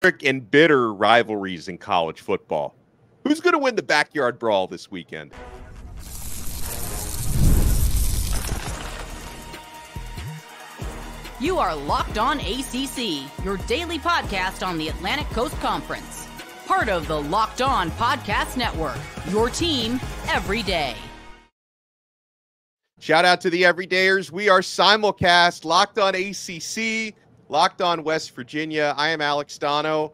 And bitter rivalries in college football. Who's going to win the Backyard Brawl this weekend? You are Locked On ACC, your daily podcast on the Atlantic Coast Conference. Part of the Locked On Podcast Network, your team every day. Shout out to the everydayers. We are simulcast, Locked On ACC, Locked On West Virginia. I am Alex Dono.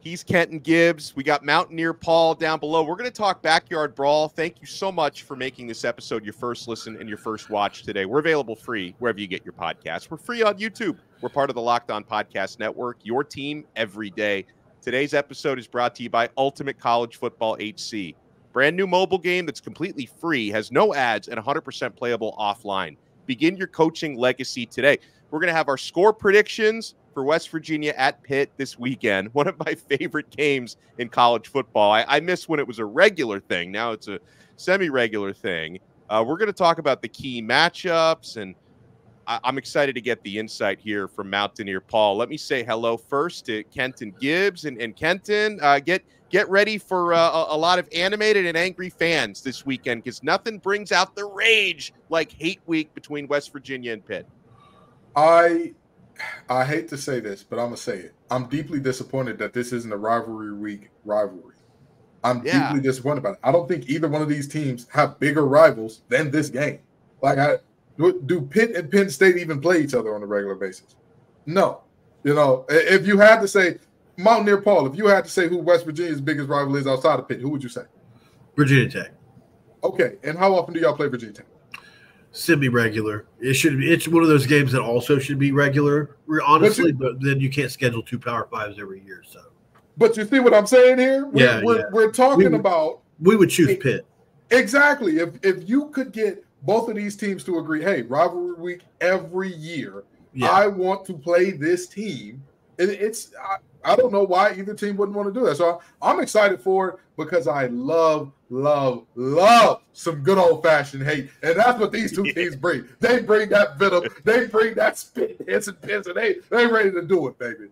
He's Kenton Gibbs. We got Mountaineer Paul down below. We're going to talk Backyard Brawl. Thank you so much for making this episode your first listen and your first watch today. We're available free wherever you get your podcasts. We're free on YouTube. We're part of the Locked On Podcast Network, your team every day. Today's episode is brought to you by Ultimate College Football HC. Brand new mobile game that's completely free, has no ads, and 100% playable offline. Begin your coaching legacy today. We're going to have our score predictions for West Virginia at Pitt this weekend. One of my favorite games in college football. I miss when it was a regular thing. Now it's a semi-regular thing. We're going to talk about the key matchups, and I'm excited to get the insight here from Mountaineer Paul. Let me say hello first to Kenton Gibbs. And Kenton, get ready for a lot of animated and angry fans this weekend, because nothing brings out the rage like hate week between West Virginia and Pitt. I hate to say this, but I'm going to say it. I'm deeply disappointed that this isn't a rivalry week rivalry. I'm deeply disappointed about it. I don't think either one of these teams have bigger rivals than this game. Do Pitt and Penn State even play each other on a regular basis? No. If you had to say, Mountaineer Paul, if you had to say who West Virginia's biggest rival is outside of Pitt, who would you say? Virginia Tech. Okay, and how often do y'all play Virginia Tech? Semi-regular. It's one of those games that also should be regular, honestly, but then you can't schedule two Power Fives every year. So, but you see what I'm saying here? We're talking about. We would choose Pitt. Exactly. If you could get both of these teams to agree, hey, rivalry week every year, I want to play this team. I don't know why either team wouldn't want to do that. So I'm excited for it because I love some good old-fashioned hate. And that's what these two teams bring. They bring that venom. They bring that spit, hits, and pins, and they ready to do it, baby.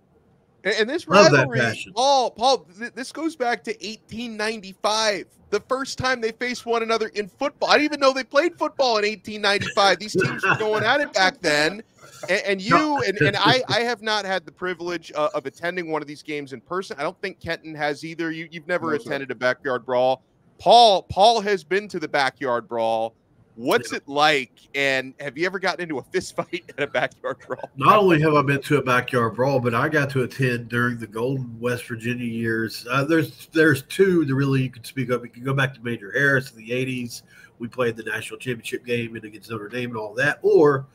And this rivalry, Paul, this goes back to 1895, the first time they faced one another in football. I didn't even know they played football in 1895. These teams were going at it back then. And I have not had the privilege of attending one of these games in person. I don't think Kenton has either. You've never attended a Backyard Brawl. Paul has been to the Backyard Brawl. What's it like? And have you ever gotten into a fist fight at a Backyard Brawl? Not only have I been to a Backyard Brawl, but I got to attend during the golden West Virginia years. There's two that really you can speak of. You can go back to Major Harris in the 80s. We played the national championship game against Notre Dame and all that. Or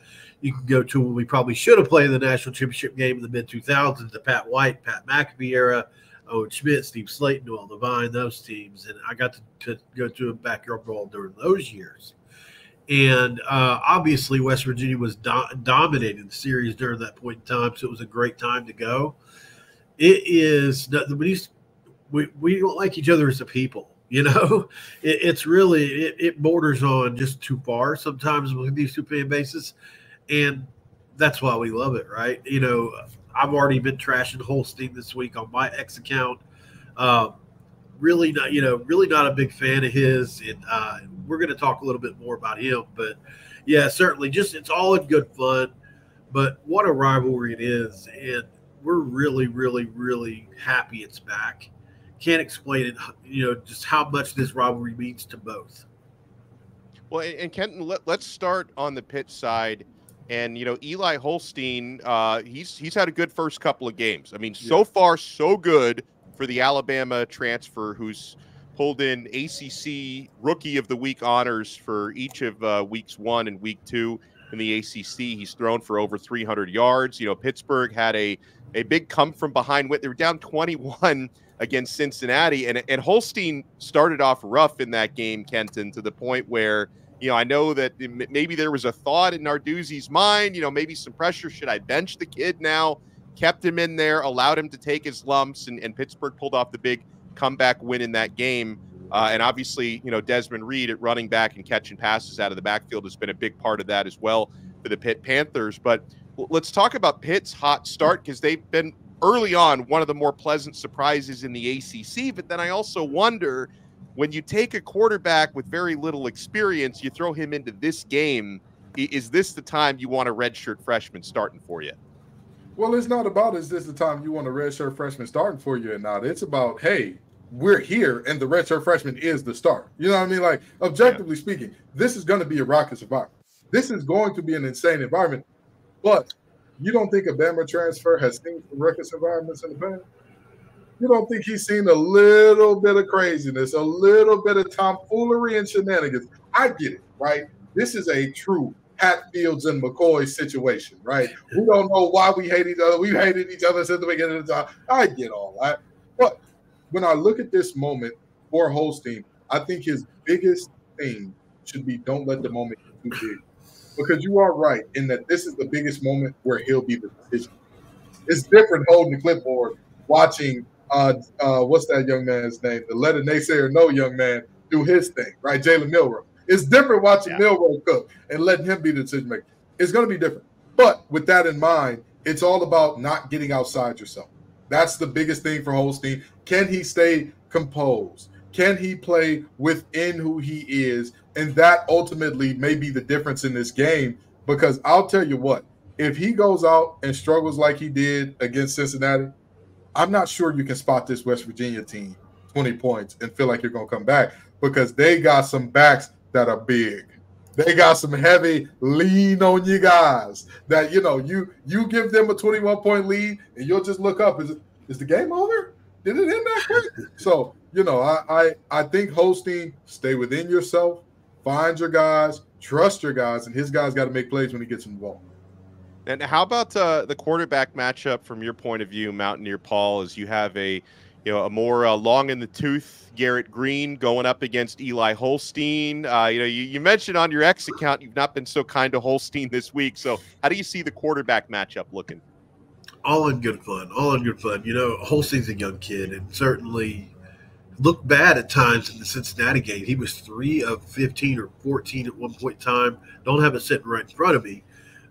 you can go to when we probably should have played the national championship game in the mid-2000s, the Pat White, Pat McAfee era, Owen Schmidt, Steve Slayton, Noel Devine, those teams. And I got to go to a Backyard Brawl during those years. And obviously, West Virginia was dominating the series during that point in time, so it was a great time to go. It is we don't like each other as a people, It's really it borders on just too far sometimes with these two fan bases, and that's why we love it, right? I've already been trashing Holstein this week on my X account. Really not a big fan of his, and we're going to talk a little bit more about him. But yeah, certainly, it's all in good fun. But what a rivalry it is, and we're really, really, really happy it's back. Can't explain it, just how much this rivalry means to both. Well, and Kenton, let's start on the Pitt side. And Eli Holstein, he's had a good first couple of games. I mean, so far so good for the Alabama transfer, who's pulled in ACC Rookie of the Week honors for each of weeks 1 and week 2 in the ACC. He's thrown for over 300 yards. Pittsburgh had a big come from behind win. They were down 21 against Cincinnati, and Holstein started off rough in that game, Kenton, to the point where I know that maybe there was a thought in Narduzzi's mind, maybe some pressure. Should I bench the kid now? Kept him in there, allowed him to take his lumps, and Pittsburgh pulled off the big comeback win in that game. And obviously, Desmond Reed at running back and catching passes out of the backfield has been a big part of that as well for the Pitt Panthers. But let's talk about Pitt's hot start, because they've been early on, one of the more pleasant surprises in the ACC. But then I also wonder, when you take a quarterback with very little experience, you throw him into this game, is this the time you want a redshirt freshman starting for you? Well, it's not about is this the time you want a redshirt freshman starting for you or not. It's about, hey, we're here and the redshirt freshman is the start. You know what I mean? Like, objectively speaking, this is going to be a rocket environment. This is going to be an insane environment. But you don't think a Bama transfer has seen some ruckus environments in the past? You don't think he's seen a little bit of craziness, a little bit of tomfoolery and shenanigans? I get it, right? This is a true Hatfields and McCoy situation, right? We don't know why we hate each other. We've hated each other since the beginning of the time. I get all that. But when I look at this moment for Holstein, I think his biggest thing should be don't let the moment get too big. Because you are right in that this is the biggest moment where he'll be the decision. It's different holding the clipboard, watching what's that young man's name? The let a naysayer know young man do his thing, right? Jalen Milroe. It's different watching Milroe cook and letting him be the decision maker. It's going to be different. But with that in mind, it's all about not getting outside yourself. That's the biggest thing for Holstein. Can he stay composed? Can he play within who he is? And that ultimately may be the difference in this game, because I'll tell you what, if he goes out and struggles like he did against Cincinnati, I'm not sure you can spot this West Virginia team 20 points and feel like you're going to come back, because they got some backs that are big. They got some heavy lean on you guys that, you know, you give them a 21-point lead and you'll just look up. Is the game over? Did it end that quick? So, you know, I think Holstein, stay within yourself, find your guys, trust your guys, and his guys got to make plays when he gets involved. And how about the quarterback matchup from your point of view, Mountaineer Paul, as you have a more long in the tooth Garrett Greene going up against Eli Holstein? You mentioned on your X account you've not been so kind to Holstein this week. So how do you see the quarterback matchup looking? All in good fun. All in good fun. You know, Holstein's a young kid and certainly looked bad at times in the Cincinnati game. He was 3 of 15 or 14 at one point in time. Don't have it sitting right in front of me.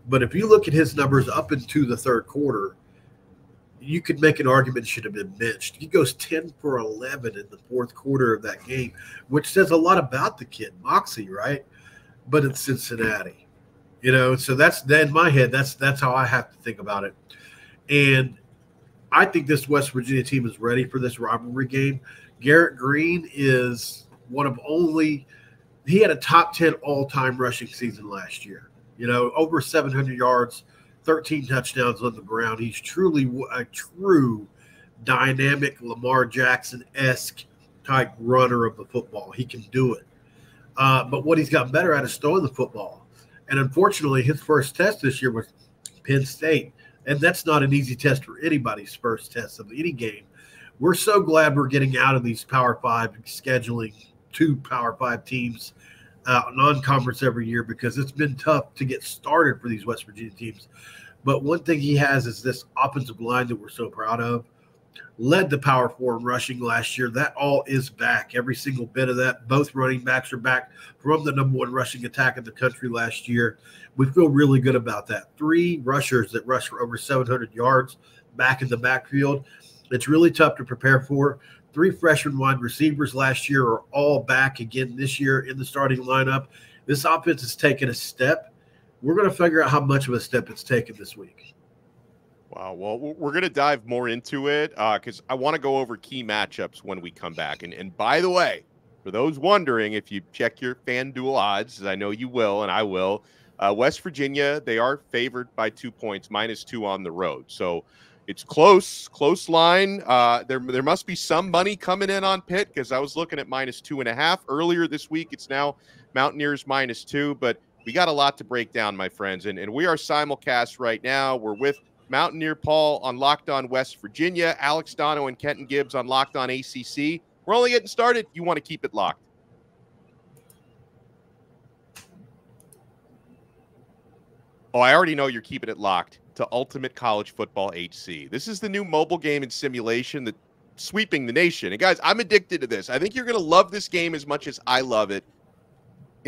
But if you look at his numbers up into the third quarter, you could make an argument he should have been benched. He goes 10 for 11 in the fourth quarter of that game, which says a lot about the kid, moxie, right? But it's Cincinnati, you know. So that's in my head. That's how I have to think about it. And I think this West Virginia team is ready for this rivalry game. Garrett Greene is one of only – he had a top 10 all-time rushing season last year. You know, over 700 yards, 13 touchdowns on the ground. He's truly a true dynamic Lamar Jackson-esque type runner of the football. He can do it. But what he's gotten better at is throwing the football. And unfortunately, his first test this year was Penn State. And that's not an easy test for anybody's first test of any game. We're so glad we're getting out of these Power 5 scheduling 2 Power 5 teams non-conference every year, because it's been tough to get started for these West Virginia teams. But one thing he has is this offensive line that we're so proud of. Led the Power 4 in rushing last year. That all is back, every single bit of that. Both running backs are back from the number 1 rushing attack in the country last year. We feel really good about that. 3 rushers that rush for over 700 yards back in the backfield. It's really tough to prepare for. 3 freshman wide receivers last year are all back again this year in the starting lineup. This offense has taken a step. We're going to figure out how much of a step it's taken this week. Wow. Well, we're going to dive more into it because I want to go over key matchups when we come back. And by the way, for those wondering, if you check your FanDuel odds, as I know you will and I will, West Virginia, they are favored by 2 points, -2 on the road. So it's close line. There must be some money coming in on Pitt, because I was looking at -2.5 earlier this week. It's now Mountaineers -2, but we got a lot to break down, my friends. And we are simulcast right now. We're with Mountaineer Paul on Locked On West Virginia, Alex Dono and Kenton Gibbs on Locked On ACC. We're only getting started. You want to keep it locked. Oh, I already know you're keeping it locked to Ultimate College Football HC. This is the new mobile game and simulation that's sweeping the nation. And guys, I'm addicted to this. I think you're going to love this game as much as I love it.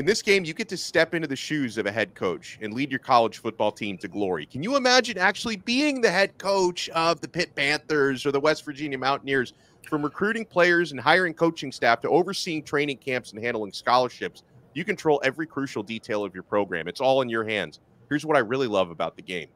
In this game, you get to step into the shoes of a head coach and lead your college football team to glory. Can you imagine actually being the head coach of the Pitt Panthers or the West Virginia Mountaineers? From recruiting players and hiring coaching staff to overseeing training camps and handling scholarships, you control every crucial detail of your program. It's all in your hands. Here's what I really love about the game.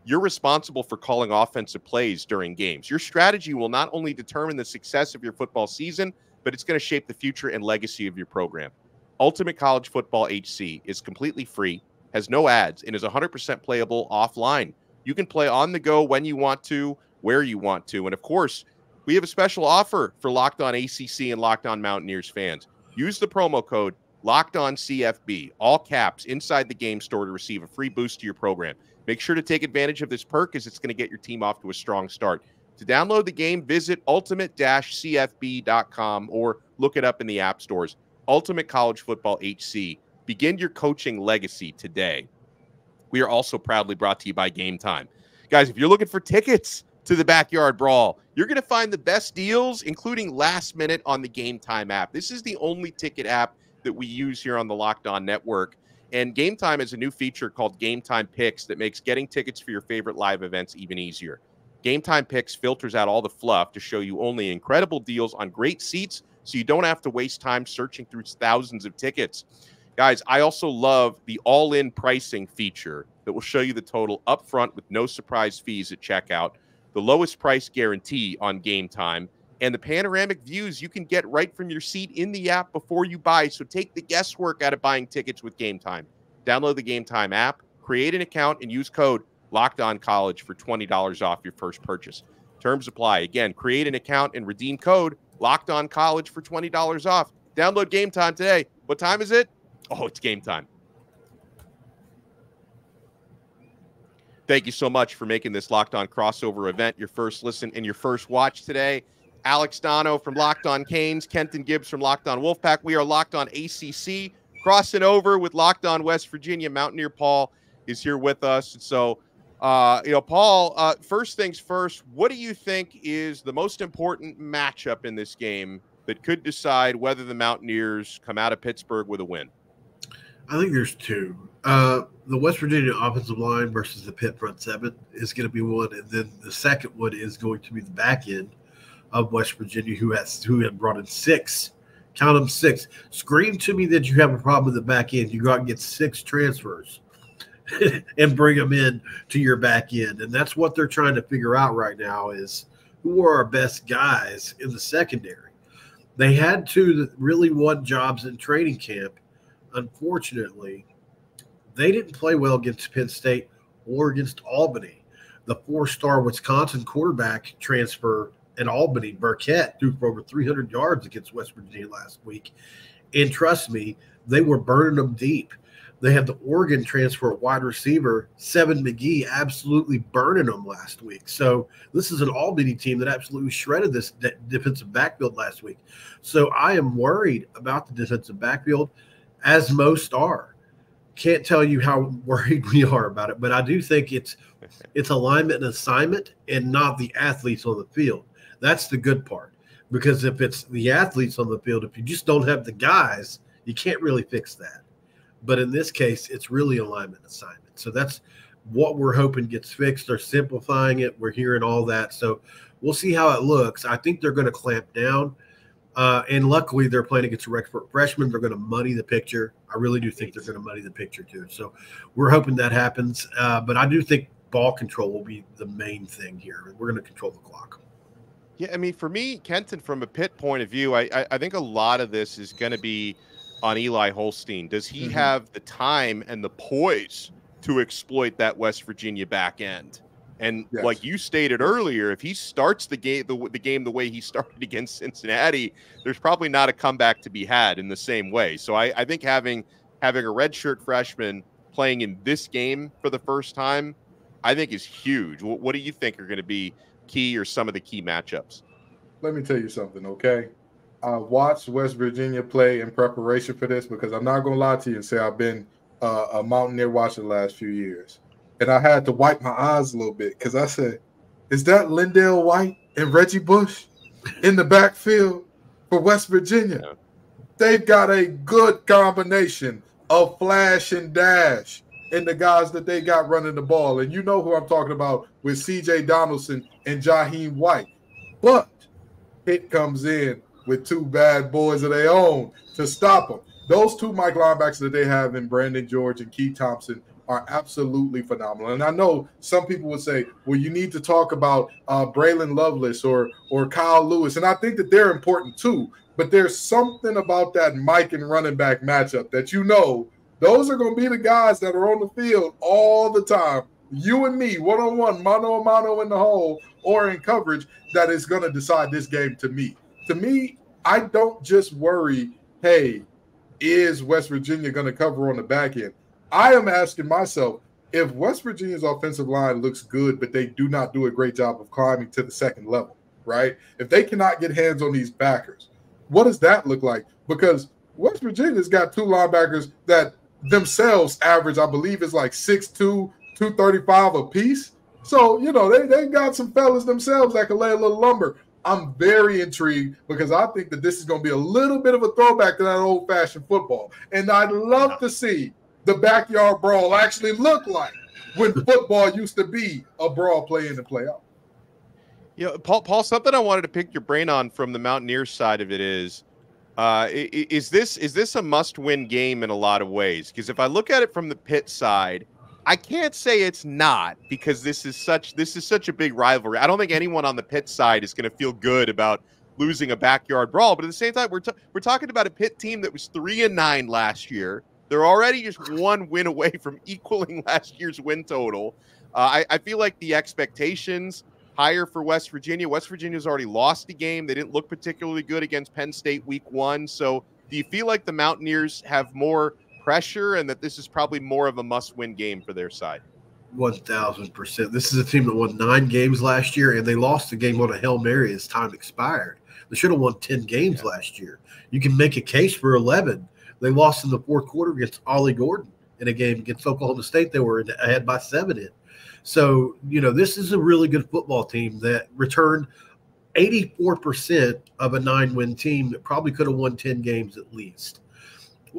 You're responsible for calling offensive plays during games. Your strategy will not only determine the success of your football season, but it's going to shape the future and legacy of your program. Ultimate College Football HC is completely free, has no ads, and is 100% playable offline. You can play on the go when you want to, where you want to. And of course, we have a special offer for Locked On ACC and Locked On Mountaineers fans. Use the promo code LOCKEDONCFB, all caps, inside the game store to receive a free boost to your program. Make sure to take advantage of this perk as it's going to get your team off to a strong start. To download the game, visit ultimate-cfb.com or look it up in the app stores. Ultimate College Football HC. Begin your coaching legacy today. We are also proudly brought to you by Game Time. Guys, if you're looking for tickets to the Backyard Brawl, you're going to find the best deals, including last minute on the Game Time app. This is the only ticket app that we use here on the Locked On Network. And Game Time is a new feature called Game Time Picks that makes getting tickets for your favorite live events even easier. Game Time Picks filters out all the fluff to show you only incredible deals on great seats so you don't have to waste time searching through thousands of tickets. Guys, I also love the all-in pricing feature that will show you the total up front with no surprise fees at checkout, the lowest price guarantee on Game Time, and the panoramic views you can get right from your seat in the app before you buy. So take the guesswork out of buying tickets with Game Time. Download the Game Time app, create an account, and use code LOCKEDONCollege for $20 off your first purchase. Terms apply. Again, create an account and redeem code LOCKEDONCollege for $20 off. Download Game Time today. What time is it? Oh, it's game time. Thank you so much for making this Locked On crossover event your first listen and your first watch today. Alex Dono from Locked On Canes, Kenton Gibbs from Locked On Wolfpack. We are Locked On ACC, crossing over with Locked On West Virginia. Mountaineer Paul is here with us. So, Paul, first things first, what do you think is the most important matchup in this game that could decide whether the Mountaineers come out of Pittsburgh with a win? I think there's two. The West Virginia offensive line versus the Pitt front seven is going to be one, and then the second one is going to be the back end of West Virginia, who had brought in six. Count them, six. Scream to me that you have a problem with the back end. You go out and get six transfers and bring them in to your back end, and that's what they're trying to figure out right now is who are our best guys in the secondary. They had two that really won jobs in training camp. Unfortunately, they didn't play well against Penn State or against Albany. The four-star Wisconsin quarterback transfer at Albany, Burkett, threw for over 300 yards against West Virginia last week. And trust me, they were burning them deep. They had the Oregon transfer at wide receiver, Seven McGee, absolutely burning them last week. So this is an Albany team that absolutely shredded this defensive backfield last week. So I am worried about the defensive backfield, as most are. Can't tell you how worried we are about it, but I do think it's alignment and assignment and not the athletes on the field. That's the good part, because if it's the athletes on the field, if you just don't have the guys, you can't really fix that. But in this case, it's really alignment and assignment. So that's what we're hoping gets fixed. They're simplifying it. We're hearing all that. So we'll see how it looks. I think they're going to clamp down. And luckily, they're playing against a redshirt freshman. They're going to muddy the picture. I really do think they're going to muddy the picture, too. So we're hoping that happens. But I do think ball control will be the main thing here. We're going to control the clock. Yeah, I mean, for me, Kenton, from a Pitt point of view, I think a lot of this is going to be on Eli Holstein. Does he have the time and the poise to exploit that West Virginia back end? And yes, like you stated earlier, if he starts the game the way he started against Cincinnati, there's probably not a comeback to be had in the same way. So I think having a redshirt freshman playing in this game for the first time, I think is huge. What do you think are going to be key or some of the key matchups? Let me tell you something, okay? I watched West Virginia play in preparation for this because I'm not going to lie to you and say I've been a Mountaineer watcher the last few years. And I had to wipe my eyes a little bit because I said, is that Lindell White and Reggie Bush in the backfield for West Virginia? Yeah. They've got a good combination a flash and dash in the guys that they got running the ball. And you know who I'm talking about with C.J. Donaldson and Jaheim White. But Pitt comes in with two bad boys of their own to stop them. Those two Mike linebackers that they have in Brandon George and Keith Thompson are absolutely phenomenal. And I know some people would say, well, you need to talk about Braylon Lovelace or Kyle Lewis. And I think that they're important too. But there's something about that Mike and running back matchup that those are going to be the guys that are on the field all the time. You and me, one-on-one, mano-a-mano in the hole or in coverage, that is going to decide this game to me. To me, I don't just worry, hey, is West Virginia going to cover on the back end? I am asking myself, if West Virginia's offensive line looks good, but they do not do a great job of climbing to the second level, right? If they cannot get hands on these backers, what does that look like? Because West Virginia's got two linebackers that themselves average, I believe, is like 6'2", 235 apiece. So, they got some fellas themselves that can lay a little lumber. I'm very intrigued because I think that this is going to be a little bit of a throwback to that old-fashioned football. And I'd love to see the backyard brawl actually look like when football used to be a brawl play in and play out. Paul, something I wanted to pick your brain on from the Mountaineers side of it is this a must-win game in a lot of ways? Because if I look at it from the Pitt side, I can't say it's not, because this is such a big rivalry. I don't think anyone on the Pitt side is going to feel good about losing a backyard brawl. But at the same time, we're talking about a Pitt team that was 3-9 last year. They're already just one win away from equaling last year's win total. I feel like the expectations higher for West Virginia. West Virginia's already lost a game. They didn't look particularly good against Penn State week 1. So do you feel like the Mountaineers have more pressure and that this is probably more of a must-win game for their side? 1,000%. This is a team that won 9 games last year, and they lost the game on a Hail Mary as time expired. They should have won 10 games last year. You can make a case for 11. They lost in the fourth quarter against Ollie Gordon in a game against Oklahoma State. They were ahead by 7 in. So, this is a really good football team that returned 84% of a 9-win team that probably could have won 10 games at least.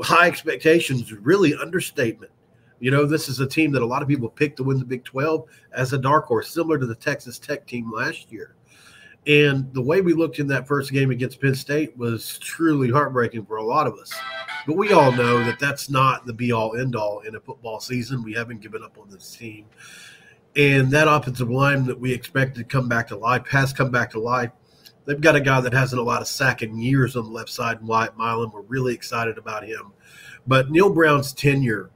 High expectations, really understatement. This is a team that a lot of people picked to win the Big 12 as a dark horse, similar to the Texas Tech team last year. And the way we looked in that first game against Penn State was truly heartbreaking for a lot of us. But we all know that that's not the be-all, end-all in a football season. We haven't given up on this team. And that offensive line that we expected to come back to life has come back to life. They've got a guy that hasn't a lot of sacking years on the left side, Wyatt Milan. We're really excited about him. But Neil Brown's tenure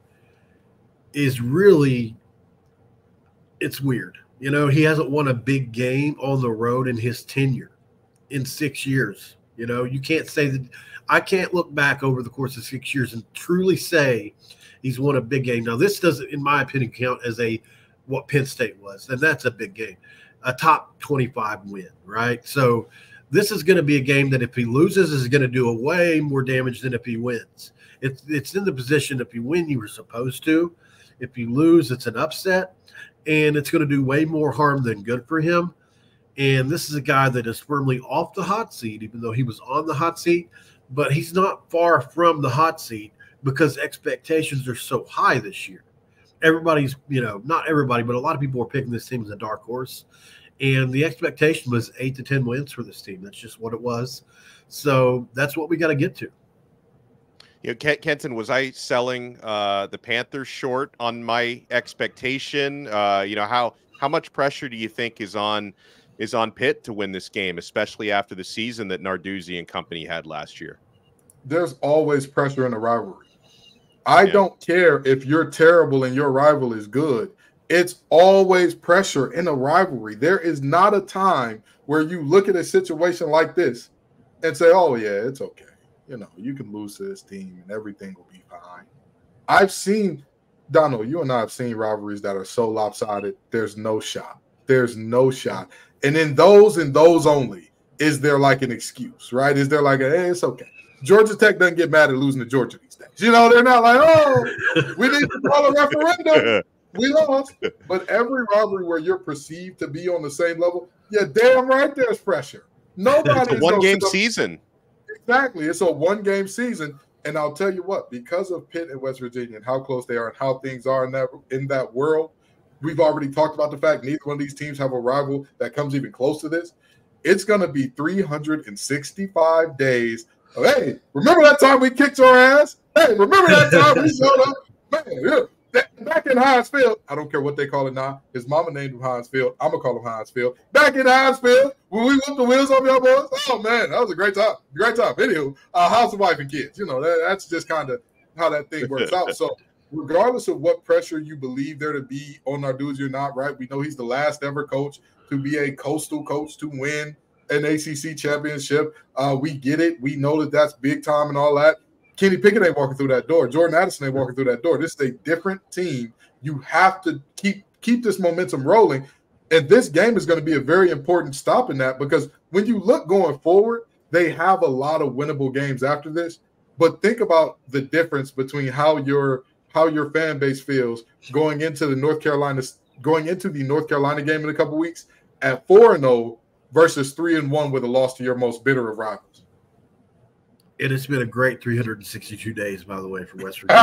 is really – it's weird. He hasn't won a big game on the road in his tenure in 6 years. You can't say that – I can't look back over the course of 6 years and truly say he's won a big game. Now, this doesn't, in my opinion, count as what Penn State was, and that's a big game. A top 25 win, right? So this is going to be a game that if he loses is going to do way more damage than if he wins. It's in the position if you win, you were supposed to. If you lose, it's an upset, and it's going to do way more harm than good for him. And this is a guy that is firmly off the hot seat, even though he was on the hot seat, but he's not far from the hot seat because expectations are so high this year. Everybody's, not everybody, but a lot of people were picking this team as a dark horse. And the expectation was 8 to 10 wins for this team. That's just what it was. So that's what we got to get to. Kenton, was I selling the Panthers short on my expectation? How much pressure do you think is on Pitt to win this game, especially after the season that Narduzzi and company had last year? There's always pressure in a rivalry. I don't care if you're terrible and your rival is good. It's always pressure in a rivalry. There is not a time where you look at a situation like this and say, oh, yeah, it's okay. You can lose to this team and everything will be fine. I've seen, Donald, you and I have seen rivalries that are so lopsided, there's no shot. There's no shot. And in those only, is there like an excuse, right? Is there like hey, it's okay. Georgia Tech doesn't get mad at losing to Georgia these days. They're not like, oh, we need to call a referendum. We lost. But every rivalry where you're perceived to be on the same level, damn right there's pressure. Nobody. It's a one-game season. Exactly. It's a one-game season. And I'll tell you what, because of Pitt and West Virginia and how close they are and how things are in that world, we've already talked about the fact neither one of these teams have a rival that comes even close to this. It's going to be 365 days. Hey, remember that time we kicked your ass? Hey, remember that time we showed up? Man, yeah. Back in Heinz Field, I don't care what they call it now. His mama named him Heinz Field. I'm going to call him Heinz Field. Back in Heinz Field, when we whooped the wheels off y'all boys, oh, man, that was a great time. Great time. Anywho, house and wife and kids. That's just kind of how that thing works out. So regardless of what pressure you believe there to be on Narduzzi or not, right, we know he's the last ever coach to be a coastal coach to win an ACC championship. We get it. We know that that's big time and all that. Kenny Pickett ain't walking through that door. Jordan Addison ain't walking through that door. This is a different team. You have to keep this momentum rolling. And this game is going to be a very important stop in that, because when you look going forward, they have a lot of winnable games after this. But think about the difference between how your fan base feels going into the North Carolina game in a couple weeks at 4-0 versus 3-1 with a loss to your most bitter of rivals. It has been a great 362 days, by the way, for West Virginia.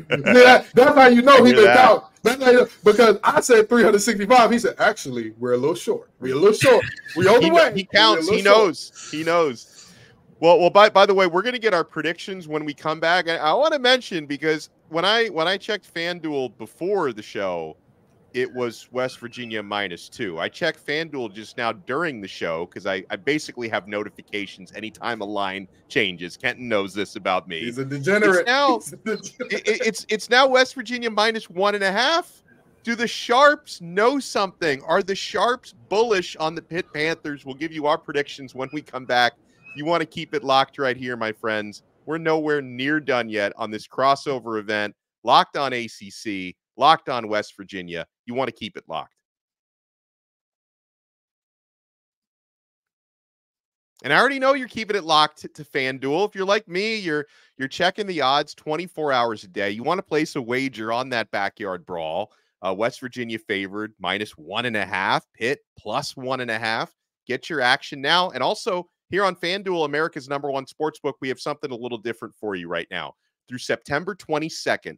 Yeah, that's how you know he been out. That's how because I said 365. He said, actually, we're a little short. We're a little short. We on the way. He counts. He knows. Short. He knows. Well. By the way, we're going to get our predictions when we come back. I want to mention, because when I checked FanDuel before the show, it was West Virginia -2. I checked FanDuel just now during the show because I basically have notifications anytime a line changes. Kenton knows this about me. He's a degenerate. It's now West Virginia -1.5. Do the Sharps know something? Are the Sharps bullish on the Pitt Panthers? We'll give you our predictions when we come back. You want to keep it locked right here, my friends. We're nowhere near done yet on this crossover event. Locked on ACC. Locked on West Virginia. You want to keep it locked. And I already know you're keeping it locked to FanDuel. If you're like me, you're checking the odds 24 hours a day. You want to place a wager on that Backyard Brawl. West Virginia favored -1.5. Pitt +1.5. Get your action now. And also here on FanDuel, America's #1 sportsbook, we have something a little different for you right now. Through September 22nd,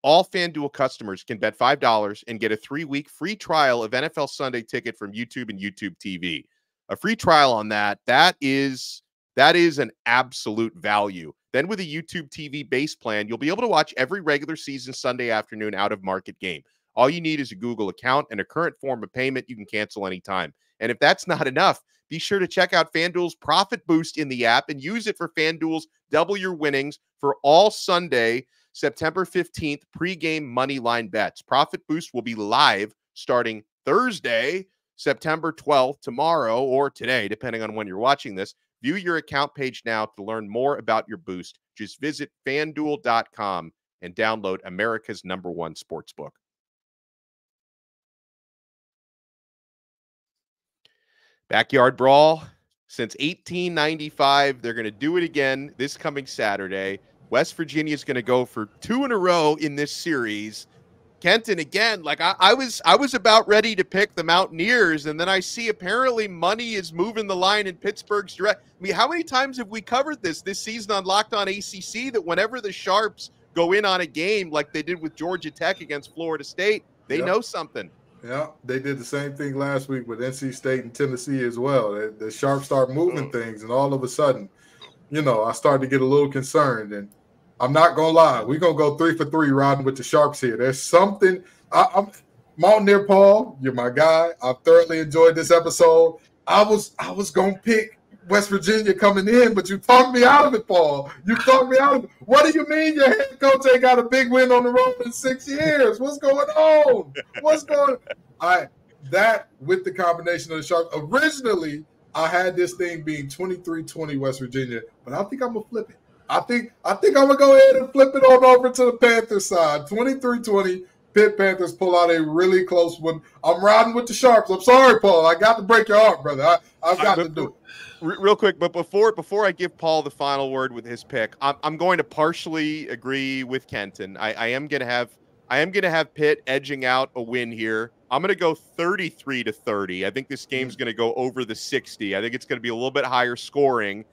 all FanDuel customers can bet $5 and get a 3-week free trial of NFL Sunday Ticket from YouTube and YouTube TV. A free trial on that is an absolute value. Then with a YouTube TV base plan, you'll be able to watch every regular season Sunday afternoon out-of-market game. All you need is a Google account and a current form of payment you can cancel anytime. And if that's not enough, be sure to check out FanDuel's Profit Boost in the app and use it for FanDuel's Double Your Winnings for all Sunday, September 15th, pregame money line bets. Profit Boost will be live starting Thursday, September 12th, tomorrow or today, depending on when you're watching this. View your account page now to learn more about your boost. Just visit FanDuel.com and download America's #1 sportsbook. Backyard Brawl since 1895. They're going to do it again this coming Saturday. West Virginia is going to go for 2 in a row in this series. Kenton, again, like I was about ready to pick the Mountaineers, and then I see apparently money is moving the line in Pittsburgh's direct. I mean, how many times have we covered this season on Locked On ACC, that whenever the Sharps go in on a game like they did with Georgia Tech against Florida State, they know something. Yeah, they did the same thing last week with NC State and Tennessee as well. The Sharps start moving things, and all of a sudden, I started to get a little concerned. And I'm not going to lie. We're going to go 3 for 3 riding with the Sharps here. There's something. I'm Mountaineer Paul, you're my guy. I thoroughly enjoyed this episode. I was going to pick West Virginia coming in, but you talked me out of it, Paul. You talked me out of it. What do you mean your head coach ain't got a big win on the road in 6 years? What's going on? What's going on? That with the combination of the Sharps. Originally, I had this thing being 23-20 West Virginia, but I think I'm going to flip it. I think I'm going to go ahead and flip it on over to the Panthers side. 23-20, Pitt Panthers pull out a really close one. I'm riding with the Sharps. I'm sorry, Paul. I got to break your heart, brother. I've got to do it. Real quick, but before I give Paul the final word with his pick, I'm going to partially agree with Kenton. I am going to have Pitt edging out a win here. I'm going to go 33-30. I think this game's going to go over the 60. I think it's going to be a little bit higher scoring.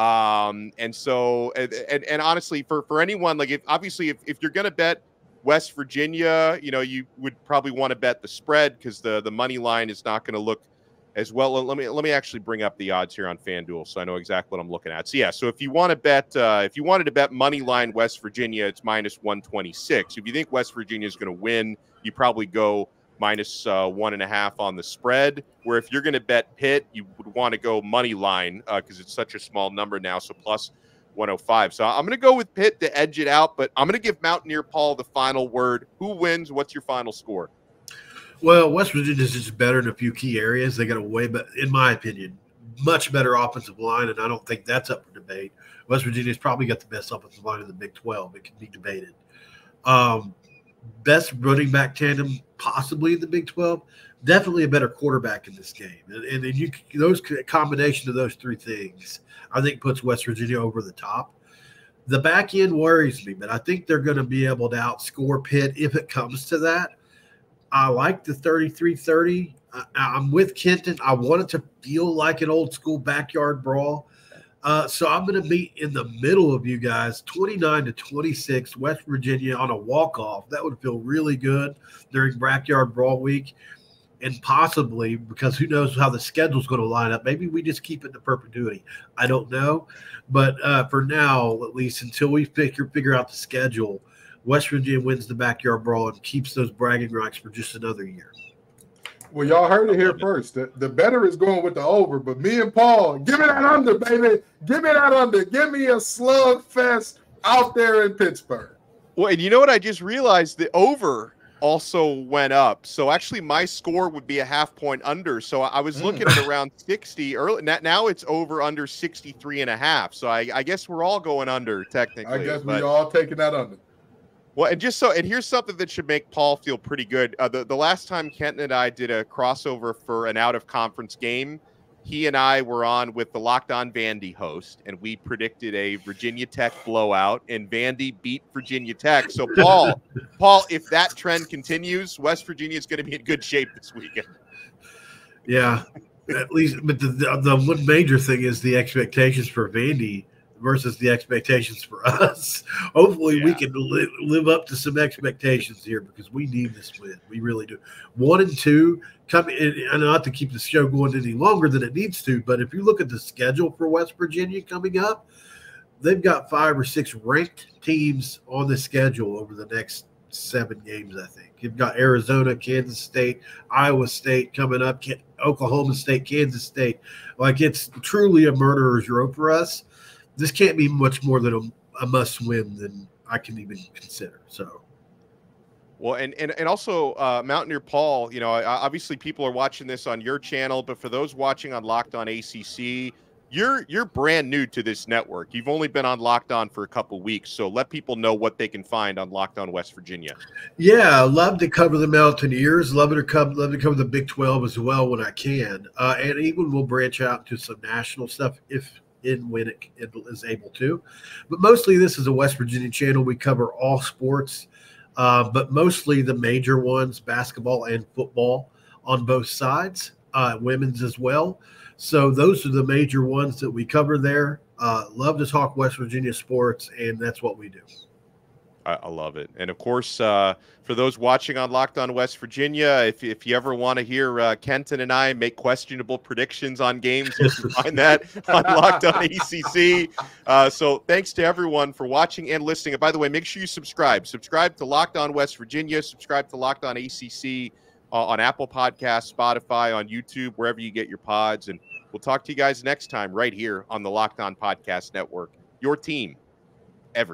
And so, and honestly, for anyone, like if you're going to bet West Virginia, you would probably want to bet the spread because the money line is not going to look as well. Let me actually bring up the odds here on FanDuel so I know exactly what I'm looking at. So yeah, so if you want to bet, if you wanted to bet money line West Virginia, it's -126. If you think West Virginia is going to win, you probably go -1.5 on the spread. Where if you're going to bet Pitt, you would want to go money line because it's such a small number now. So +105. So I'm going to go with Pitt to edge it out, but I'm going to give Mountaineer Paul the final word. Who wins? What's your final score? Well, West Virginia is just better in a few key areas. They got a way, but in my opinion, much better offensive line, and I don't think that's up for debate. West Virginia's probably got the best offensive line in the Big 12. It can be debated. Best running back tandem possibly in the Big 12. Definitely a better quarterback in this game, and those combination of those three things, I think, puts West Virginia over the top. The back end worries me, but I think they're going to be able to outscore Pitt if it comes to that. I like the 33-30. I'm with Kenton. I want it to feel like an old school backyard brawl. So I'm going to be in the middle of you guys, 29-26, West Virginia on a walk-off. That would feel really good during Backyard Brawl week. And possibly, because who knows how the schedule's going to line up, maybe we just keep it to perpetuity. I don't know. But for now, at least until we figure out the schedule, West Virginia wins the Backyard Brawl and keeps those bragging rights for just another year. Well, y'all heard it here first. The better is going with the over, but me and Paul, give me that under, baby. Give me that under. Give me a slugfest out there in Pittsburgh. Well, and you know what? I just realized the over also went up. So actually my score would be a half point under. So I was looking at around 60 early. Now it's over under 63.5. So I guess we're all going under technically. I guess we all taking that under. Well, and here's something that should make Paul feel pretty good. The last time Kenton and I did a crossover for an out-of-conference game, he and I were on with the Locked On Vandy host, and we predicted a Virginia Tech blowout, and Vandy beat Virginia Tech. So, Paul, if that trend continues, West Virginia is going to be in good shape this weekend. Yeah, at least. But the one major thing is the expectations for Vandy versus the expectations for us. Hopefully we can live up to some expectations here because we need this win. We really do. 1 and 2 come in, and not to keep the show going any longer than it needs to, but if you look at the schedule for West Virginia coming up, they've got 5 or 6 ranked teams on the schedule over the next 7 games, I think. You've got Arizona, Kansas State, Iowa State coming up, Oklahoma State, Kansas State. Like, it's truly a murderer's row for us. This can't be much more than a must-win than I can even consider. So, well, and also Mountaineer Paul, obviously people are watching this on your channel, but for those watching on Locked On ACC, you're brand new to this network. You've only been on Locked On for a couple weeks, so let people know what they can find on Locked On West Virginia. Yeah, love to cover the Mountaineers. Love to cover the Big 12 as well when I can, and even we'll branch out to some national stuff when it is able to. But mostly this is a West Virginia channel. We cover all sports, but mostly the major ones, basketball and football on both sides, women's as well. So those are the major ones that we cover there. Love to talk West Virginia sports, and that's what we do. I love it. And of course, for those watching on Locked On West Virginia, if you ever want to hear Kenton and I make questionable predictions on games, you can find that on Locked On ACC. So thanks to everyone for watching and listening. And by the way, make sure you subscribe. Subscribe to Locked On West Virginia. Subscribe to Locked On ACC on Apple Podcasts, Spotify, on YouTube, wherever you get your pods. And we'll talk to you guys next time right here on the Locked On Podcast Network. Your team